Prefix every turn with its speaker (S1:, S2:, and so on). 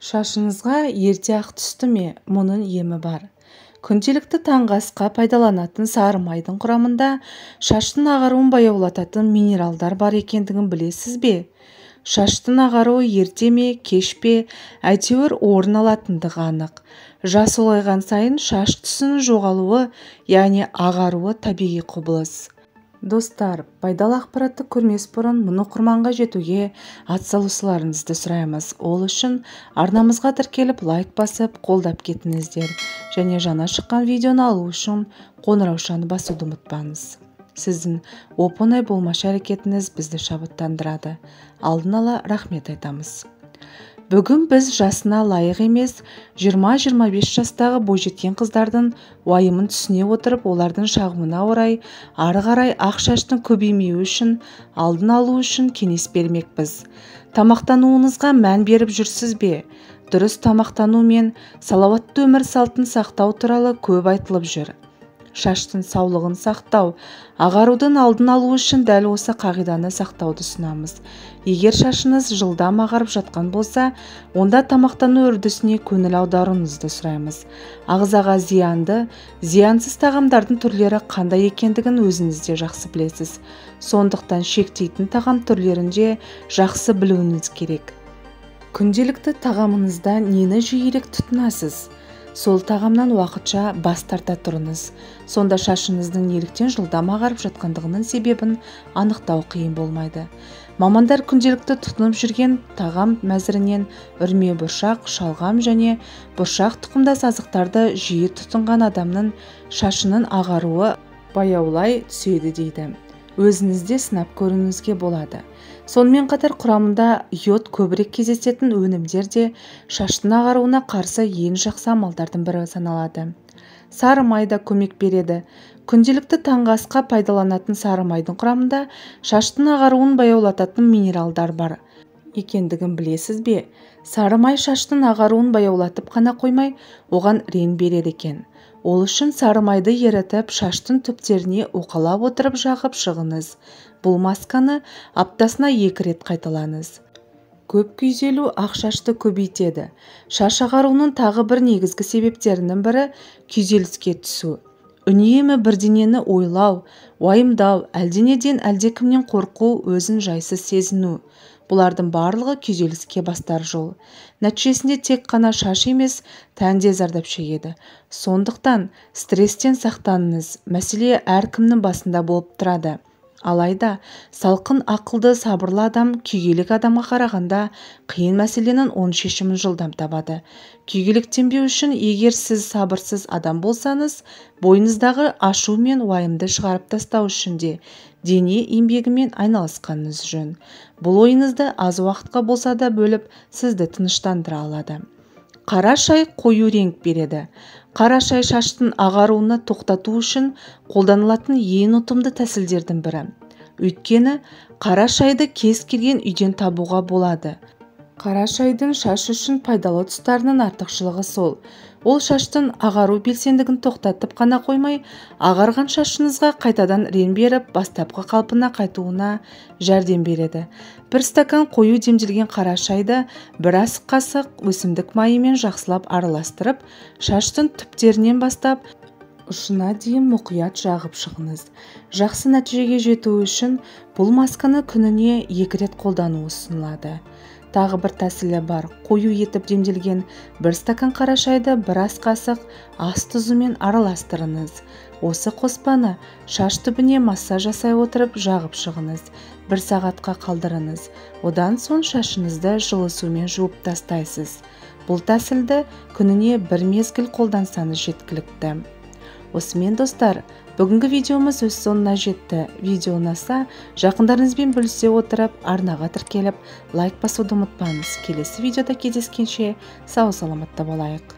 S1: Шашыңызға ерте-ақ түсті ме? Мұның емі бар. Күнделікті таңғы асқа пайдаланатын сары майдың құрамында шаштың ағаруын баяулататын минералдар бар екендігін білесіз бе? Шаштың ағаруы ерте ме, кеш пе, әйтеуір орын алатындығы анық. Жас ұлғайған сайын шаш түсінің жоғалуы, яғни ағаруы табиғи құбылыс. Достар, пайдалы ақпаратты көрмес бұрын мұны оқырманға жетуге атсалысуларыңызды сұраймыз. Ол үшін арнамызға тіркеліп лайк басып, қолдап кетіңіздер. Және жаңа шыққан видеоны алу үшін қоңыраушаны басуды ұмытпаңыз. Сіздің оп-оңай болмашы әрекетіңіз бізді шабыттандырады. Алдын ала рахмет айтамыз. Бүгін біз жасына лайық емес 20-25 жастағы бойжеткен қыздардың уайымын түсіне отырып, олардың шағымына орай ары қарай ақ шаштың көбеймеуі үшін алдын алу үшін кеңес бермекпіз. Тамақтануыңызға мән беріп жүрсіз бе? Дұрыс тамақтану мен салауатты өмір салтын сақтау туралы көп айтылып жүр. Шаштың саулығын сақтау, ағарудың алдын алу үшін дәл осы қағиданы сақтауды ұсынамыз. Егер шашыңыз жылдам ағарып жатқан болса, онда тамақтану үрдісіне көңіл аударуыңызды сұраймыз. Ағзаға зиянсыз тағамдардың түрлері қандай екендігін өзіңіз де жақсы білесіз. Сондықтан шектейтін тағам түрлерінде жақсы білуіңіз керек. Күнделікті тағамыңызда нені жиірек тұтынасыз? Сол тағамнан уақытша бас тарта тұрыңыз. Сонда шашыңыздың неліктен жылдам ағарып жатқандығының себебін анықтау қиын болмайды. Мамандар күнделікті тұтынып жүрген тағам мәзірінен үрме бұршақ, шалғам және бұршақ тұқымдас азықтарды жиі тұтынған адамның шашының ағаруы баяулай түседі дейді. Өзіңізде сынап көруіңізге болады. Сонымен қатар құрамында йод көбірек кездесетін өнімдер де шаштың ағаруына қарсы ең жақсы амалдардың бірі саналады. Сары май да көмек береді. Күнделікті таңғы асқа пайдаланатын сары майдың құрамында шаштың ағаруын баяулататын минералдар бар екендігін білесіз бе? Сары май шаштың ағаруын баяулатып қана қоймай, оған рең береді екен. Ол үшін сары майды ерітіп, шаштың түптеріне уқалап отырып жағып шығыңыз. Бұл масканы аптасына 2 рет қайталаңыз. Көп күйзелу ақ шашты көбейтеді. Шаш ағаруының тағы бір негізгі себептерінің бірі күйзеліске түсу. Үнемі бірдеңені ойлау, уайымдау, әлденеден әлдекімнен қорқу, өзін жайсыз сезіну. Бұлардың барлығы күйзеліске бастар жол. Нәтижесінде тек қана шаш емес, тән де зардап шегеді. Сондықтан стресстен сақтаныңыз. Мәселе әркімнің басында болып тұрады. Алайда салқын ақылды сабырлы адам күйгелек адамға қарағанда қиын мәселенің оң шешімін жылдам табады. Күйгелектенбеу үшін егер сіз сабырсыз адам болсаңыз, бойыңыздағы ашу мен уайымды шығарып тастау үшін де дене еңбегімен айналысқаныңыз жөн. Бұл ойыңызды аз уақытқа болса да бөліп, сізді тыныштандыра алады. Қара шай қою реңк береді. Қара шай шаштың ағаруына тоқтату үшін қолданылатын ең ұтымды тәсілдердің бірі. Өйткені қара шайды кез келген үйден табуға болады. Қара шайдың шаш үшін пайдалы тұстарының артықшылығы сол. Ол шаштың ағару белсендігін тоқтатып қана қоймай, ағарған шашыңызға қайтадан рең беріп, бастапқы қалпына қайтуына жәрдем береді. 1 стакан қою демделген қара шайды 1 ас қасық өсімдік майымен жақсылап араластырып, шаштың түптерінен бастап ұшына дейін мұқият жағып шығыңыз. Жақсы нәтижеге жету үшін бұл масканы күніне 2 рет қолдану ұсынылады. Тағы бір тәсілі бар. Қою етіп демделген 1 стакан қара шайды 1 ас қасық ас тұзымен араластырыңыз. Осы қоспаны шаш түбіне массаж жасай отырып жағып шығыңыз. 1 сағатқа қалдырыңыз. Одан соң шашыңызды жылы сумен жуып тастайсыз. Бұл тәсілді күніне 1 мезгіл қолдансаңыз жеткілікті. Осымен достар, бүгінгі видеомыз өз соңына жетті. Видео ұнаса, жақындарыңызбен бөлісе отырып, арнаға тіркеліп, лайк басуды ұмытпаңыз. Келесі видеода кездескенше сау саламатта болайық.